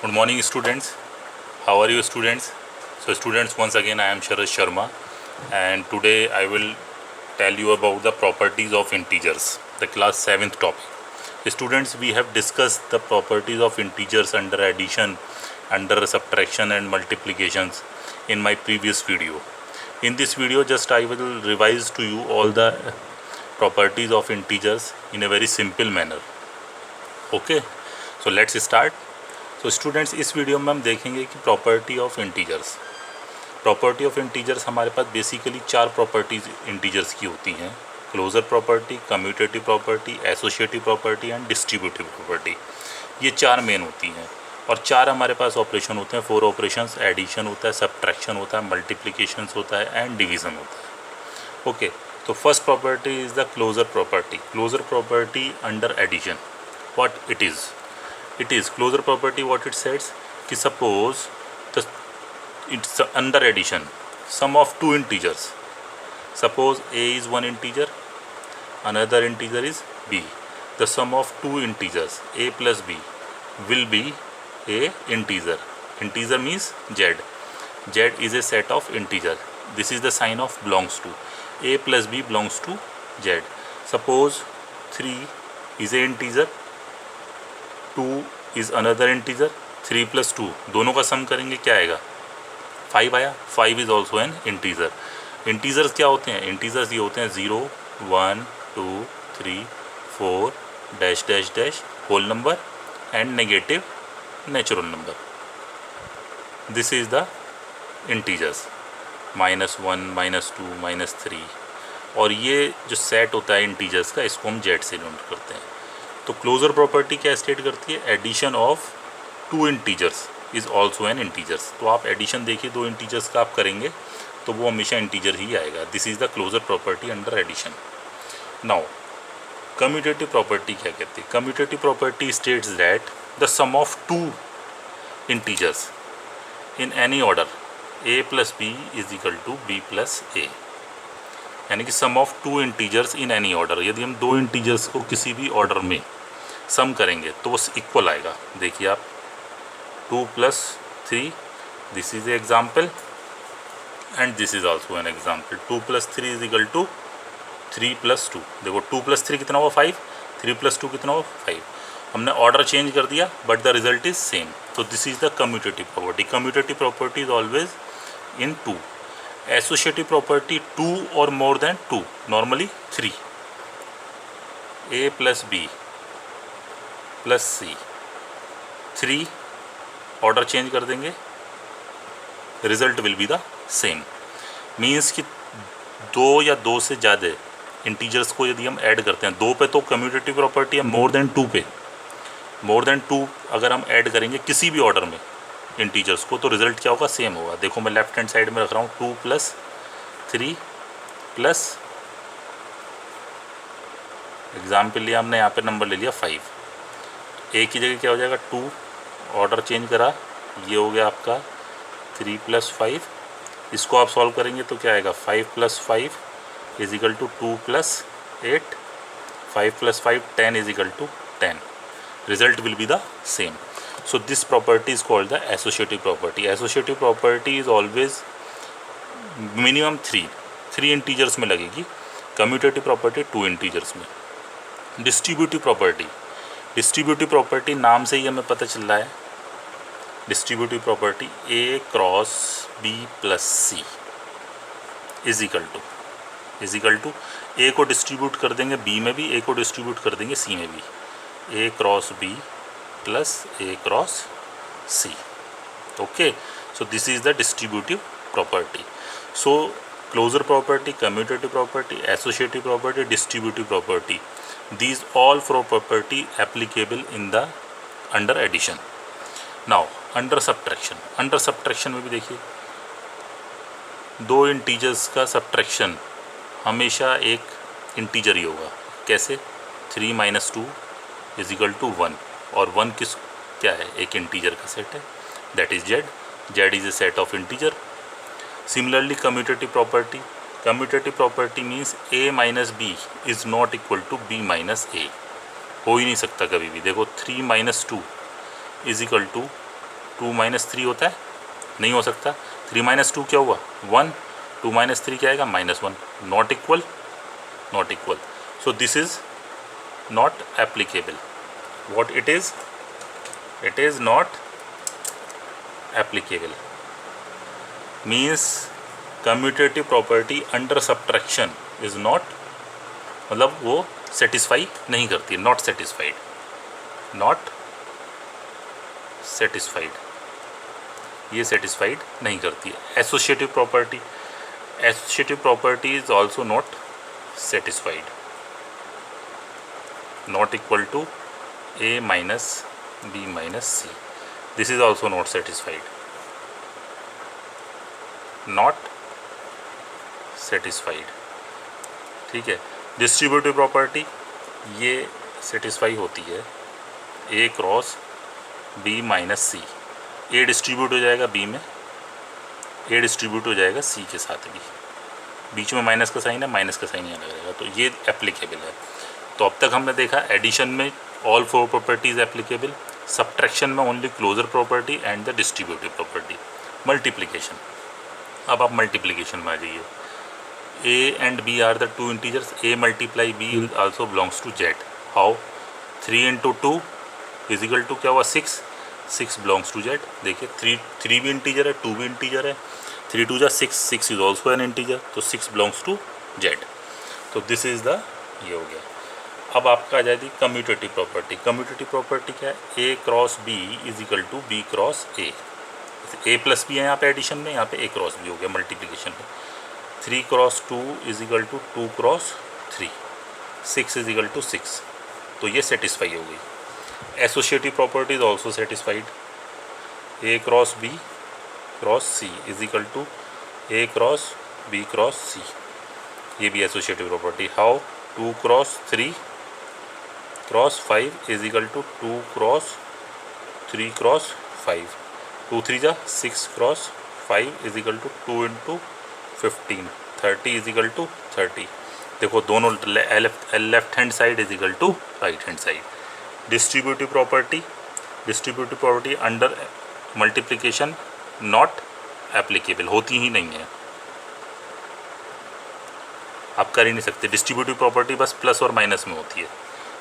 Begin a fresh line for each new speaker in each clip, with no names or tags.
Good morning, students. How are you, students? So, students, once again, I am Sharad Sharma, and today I will tell you about the properties of integers, the class 7th topic. Students, we have discussed the properties of integers under addition, under subtraction, and multiplications in my previous video. In this video, just I will revise to you all the properties of integers in a very simple manner. Okay, so let's start. तो students, इस video में हम देखेंगे कि property of integers हमारे पास basically 4 properties integers की होती हैं। Closure property, commutative property, associative property and distributive property. ये 4 मेन होती हैं और 4 हमारे पास ऑपरेशन होते हैं। 4 ऑपरेशंस, एडिशन होता है, सब्ट्रैक्शन होता है, मल्टीप्लिकेशंस होता है एंड डिवीज़न होता है। ओके, तो first property is the closure property. Closure property under addition, what it is? It is closure property. What it says कि suppose it's under addition sum of 2 integers. Suppose a is one integer, another integer is b. The sum of 2 integers a plus b will be a integer. Integer means z. Z is a set of integer. This is the sign of belongs to. A plus b belongs to z. Suppose 3 is a integer, 2 is another integer, 3 + 2 दोनों का सम करेंगे क्या आएगा? 5 आया। 5 is also N integer. Integers क्या होते हैं? Integers ये होते हैं 0, 1, 2, 3, 4 dash dash dash whole number and negative natural number. This is the integers, -1, -2, -3। और ये जो सेट होता है इंटीजर्स का, इसको हम जेड से डिनोट करते हैं। तो क्लोजर प्रॉपर्टी क्या स्टेट करती है? Addition of 2 integers is also an integers. तो आप एडिशन देखिए, 2 इंटीजर्स का आप करेंगे तो वो हमेशा इंटीजर ही आएगा। This is the closure property under addition. Now commutative property क्या कहती है? Commutative property states that the sum of 2 integers in any order a + b = b + a, यानी कि sum of 2 integers in any order. यदि हम 2 integers को किसी भी ऑर्डर में सम करेंगे तो वो इक्वल आएगा। देखिए आप, 2 + 3, this is a example and this is also an example. 2 + 3 = 3 + 2। देखो 2 + 3 कितना हुआ? 5। 3 + 2 कितना हुआ? 5। हमने ऑर्डर चेंज कर दिया but the result is same. तो this is the commutative property. Commutative property is always in 2। Associative property 2 और more than 2, normally 3। a + b + c, 3 order change कर देंगे, result will be the same. Means कि 2 या 2 से ज़्यादा integers को यदि हम ऐड करते हैं, 2 पे तो कम्यूटेटिव प्रॉपर्टी है, मोर देन 2 पे, मोर देन 2 अगर हम ऐड करेंगे किसी भी ऑर्डर में इंटीजर्स को, तो रिजल्ट क्या होगा? सेम होगा। देखो मैं लेफ्ट हैंड साइड में रख रहा हूँ 2 + 3 प्लस, एग्जाम्पल लिया हमने, यहाँ पे नंबर ले लिया 5। एक की जगह क्या हो जाएगा? 2, ऑर्डर चेंज करा, ये हो गया आपका 3 + 5। इसको आप सॉल्व करेंगे तो क्या आएगा? 5 + 5 = 2 + 8, 5 + 5 10 = 10। Result will be the same. So this property is called the associative property. Associative property is always minimum 3 integers में लगेगी। Commutative property 2 integers में। Distributive property नाम से ही हमें पता चल रहा है। Distributive property A × B + C = A को डिस्ट्रीब्यूट कर देंगे B में भी, A को डिस्ट्रीब्यूट कर देंगे C में भी। A × B + A × C. Okay, so this is the distributive property. So closure property, commutative property, associative property, distributive property, these all 4 property applicable in the under addition. Now under subtraction में भी देखिए, 2 integers का subtraction हमेशा एक integer ही होगा। कैसे? 3 - 2 = 1, और 1 क्या है? एक इंटीजर का सेट है, that is z. Z is a set of integer. Similarly commutative property means a - b is not equal to b - a। हो ही नहीं सकता कभी भी। देखो 3 - 2 = 2 माइनस 3 होता है? नहीं हो सकता। 3 माइनस 2 क्या हुआ? 1। 2 माइनस 3 क्या आएगा? -1। Not equal, not equal. So this is not applicable. What it is? It is not applicable means commutative property under subtraction is not, मतलब वो सेटिस्फाई नहीं करती, नॉट सेटिस्फाइड, नॉट सेटिस्फाइड, ये सेटिस्फाइड नहीं करती है। Associative property, associative property is also not satisfied, not equal to a minus b minus c, this is also not satisfied, not satisfied. ठीक है। डिस्ट्रीब्यूटिव प्रॉपर्टी ये satisfy होती है a cross b minus c, a distribute हो जाएगा b में, a distribute हो जाएगा c के साथ भी, बीच में माइनस का साइन है, माइनस का साइन यहाँ लगेगा, तो ये एप्लीकेबल है। तो अब तक हमने देखा एडिशन में ऑल 4 प्रॉपर्टीज एप्लीकेबल, सब्ट्रैक्शन में only closure property and the distributive property. Multiplication, अब आप मल्टीप्लिकेशन में आ जाइए। a and b are the two integers, a multiply b also belongs to z. How? 3 into 2 is equal to क्या हुआ? 6, 6 belongs to z। देखिए 3 भी integer है, 2 भी इंटीजर है, 3 2 जा 6, 6 is also an integer, तो 6 belongs to z। तो दिस इज़ द, ये हो गया। अब आपका आ जाएगी कम्यूटेटिव प्रॉपर्टी। कम्यूटेटिव प्रॉपर्टी क्या है? a cross b is equal to b cross a plus b है यहाँ पे एडिशन में, यहाँ पे a क्रॉस b हो गया मल्टीप्लिकेशन में। 3 cross 2 is equal to 2 cross 3, 6 is equal to 6, तो ये सेटिस्फाई हो गई। Associative property is also satisfied, a cross b cross c is equal to a cross b cross c, ये भी associative property. How? 2 cross 3 cross 5 is equal to 2 cross 3 cross 5, 2 3 जा 6 cross 5 is equal to 2 into 15, 30 is equal to 30। देखो दोनों left hand side is equal to right hand side. Distributive property, distributive property under multiplication not applicable, होती ही नहीं है, आप कर ही नहीं सकते। डिस्ट्रीब्यूटिव प्रॉपर्टी बस प्लस और माइनस में होती है।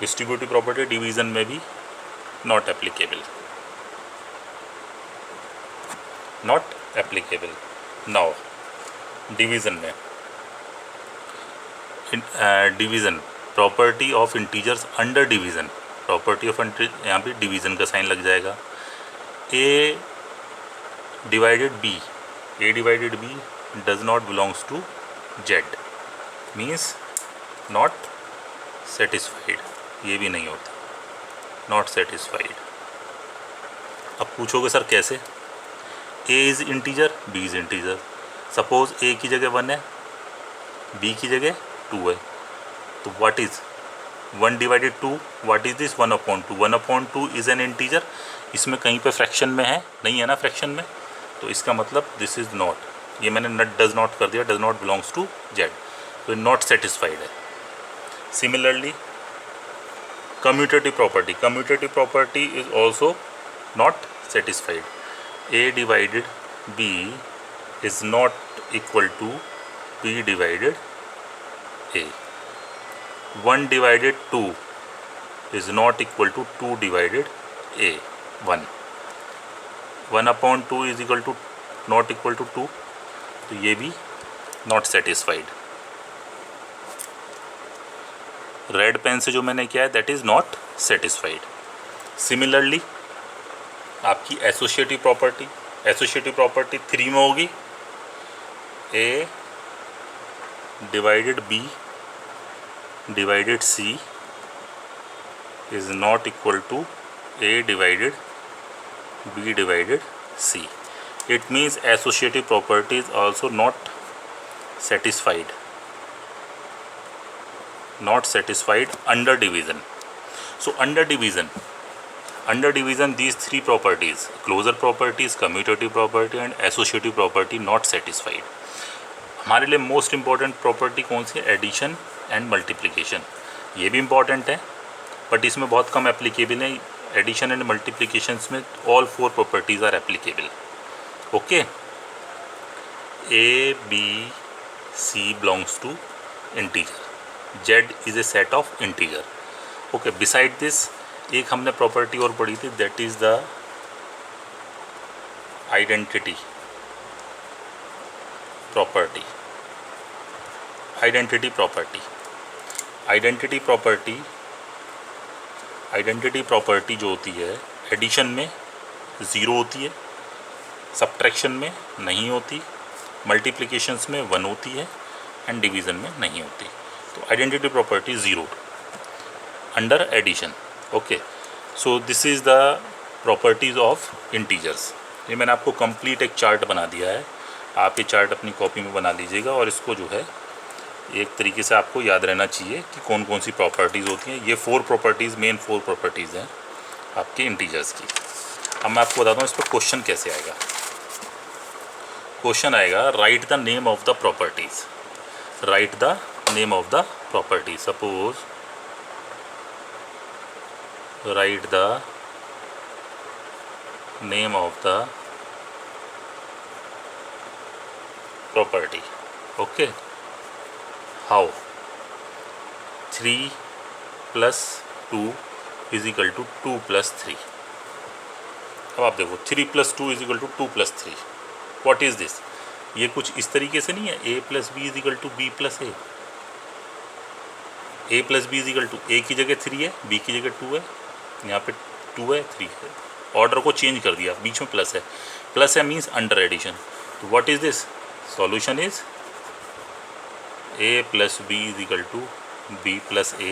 डिस्ट्रीब्यूटिव प्रॉपर्टी डिवीज़न में भी not applicable, not applicable. Now division में, division property of integers under division, property of यहाँ पे डिवीज़न का साइन लग जाएगा। a divided b does not belongs to z, means not satisfied, ये भी नहीं होता, नॉट सेटिस्फाइड। अब पूछोगे सर कैसे? a is integer, b is integer. Suppose a की जगह 1 है, b की जगह 2 है, तो what is 1 divided 2, what is this? 1/2। 1/2 is an integer, इसमें कहीं पे फ्रैक्शन में है? नहीं है ना फ्रैक्शन में, तो इसका मतलब दिस इज़ नॉट, ये मैंने नट डज नॉट कर दिया, does not belongs to z, तो नॉट सेटिस्फाइड है। Similarly commutative property, commutative property is also not satisfied. a divided b is not equal to b divided a, 1 divided 2 is not equal to 2 divided a, 1, 1/2 is equal to not equal to 2, तो ये भी not satisfied। Red pen से जो मैंने किया है that is not satisfied। Similarly आपकी associative property, associative property 3 में होगी, a divided b divided c is not equal to a divided b divided c। It means associative property is also not satisfied, not satisfied under division. So under division these 3 properties, closure properties, commutative property and associative property not satisfied। हमारे लिए most important property कौन सी है? Addition and multiplication. ये भी important है but इसमें बहुत कम एप्लीकेबल है, एडिशन एंड मल्टीप्लिकेशंस में all 4 properties are applicable. Okay, A B C belongs to integer, Z is a set of integer. Okay, beside this एक हमने प्रॉपर्टी और पढ़ी थी, that is the identity property. Identity property जो होती है, addition में 0 होती है, सब्ट्रैक्शन में नहीं होती, मल्टीप्लिकेशंस में 1 होती है एंड डिवीज़न में नहीं होती. तो identity property 0 under addition. Okay, so this is the properties of integers. ये मैंने आपको कंप्लीट एक चार्ट बना दिया है. आप ये चार्ट अपनी कॉपी में बना लीजिएगा और इसको जो है एक तरीके से आपको याद रहना चाहिए कि कौन कौन सी प्रॉपर्टीज़ होती हैं. ये 4 प्रॉपर्टीज़, मेन 4 प्रॉपर्टीज़ हैं आपके इंटीजर्स की. अब मैं आपको बताता हूँ इस पर क्वेश्चन कैसे आएगा. क्वेश्चन आएगा, right the name of the properties. Right the name of the property. Suppose right the name of the property. Okay, how 3 + 2 = 2 + 3. अब आप देखो 3 + 2 = 2 + 3. What is this? ये कुछ इस तरीके से नहीं है, a + b = b + a. a + b = a की जगह 3 है, b की जगह 2 है, यहाँ पे 2 है, 3 है. ऑर्डर को चेंज कर दिया, बीच में प्लस है. प्लस है मीन्स अंडर एडिशन. तो what is this? Solution is a + b = b + a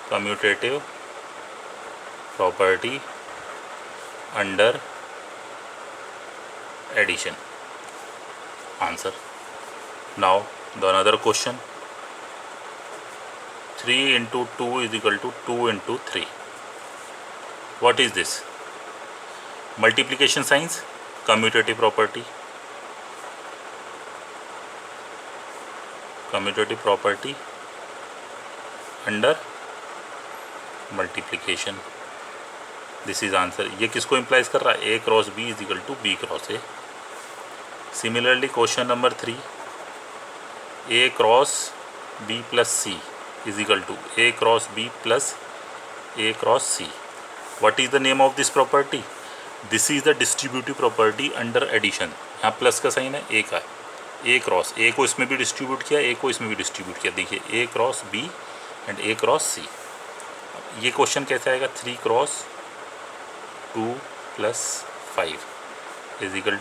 commutative property under addition. Answer. Now the another question, 3 × 2 = 2 × 3. What is this? Multiplication signs, commutative property. Commutative property under multiplication. This is answer. ये किसको implies कर रहा है? a × b = b × a. Similarly question number 3, a × b + c = a × b + a × c. What is the name of this property? This is the distributive property under addition. यहाँ plus का sign है, a का है. a cross a को इसमें भी distribute किया, a को इसमें भी डिस्ट्रीब्यूट किया. देखिए a × b and a × c. ये क्वेश्चन कैसे आएगा? 3 × 2 + 5 = 3 ×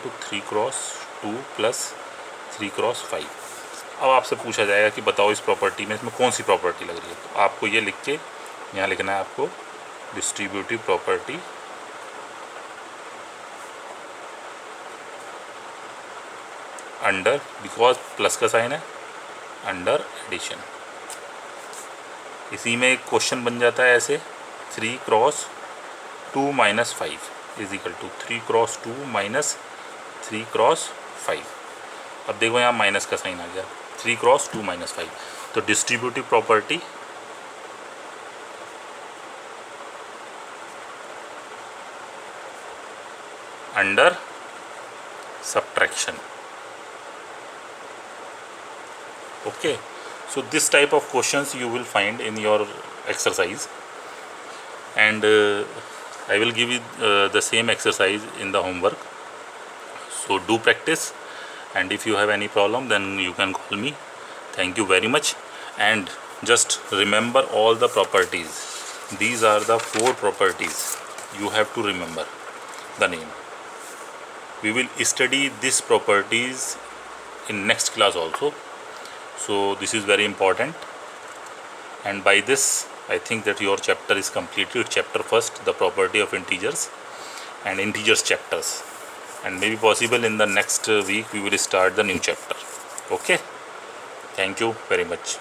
2 + 3 × 5. अब आपसे पूछा जाएगा कि बताओ इस प्रॉपर्टी में इसमें कौन सी प्रॉपर्टी लग रही है. तो आपको ये लिख के यहाँ लिखना है आपको, distributive property under, because plus का साइन है, अंडर एडिशन. इसी में एक क्वेश्चन बन जाता है ऐसे, 3 × 2 - 5 = 3 × 2 - 3 × 5. अब देखो यहाँ माइनस का साइन आ गया, 3 × 2 - 5. तो distributive property under subtraction. Okay, so this type of questions you will find in your exercise, and I will give you the same exercise in the homework. So do practice, and if you have any problem then you can call me. Thank you very much, and just remember all the properties. These are the 4 properties. You have to remember the name. We will study these properties in next class also. So this is very important, and by this I think that your chapter is completed. Chapter first, the property of integers, and integers chapters, and maybe possible in the next week we will start the new chapter. Okay, thank you very much.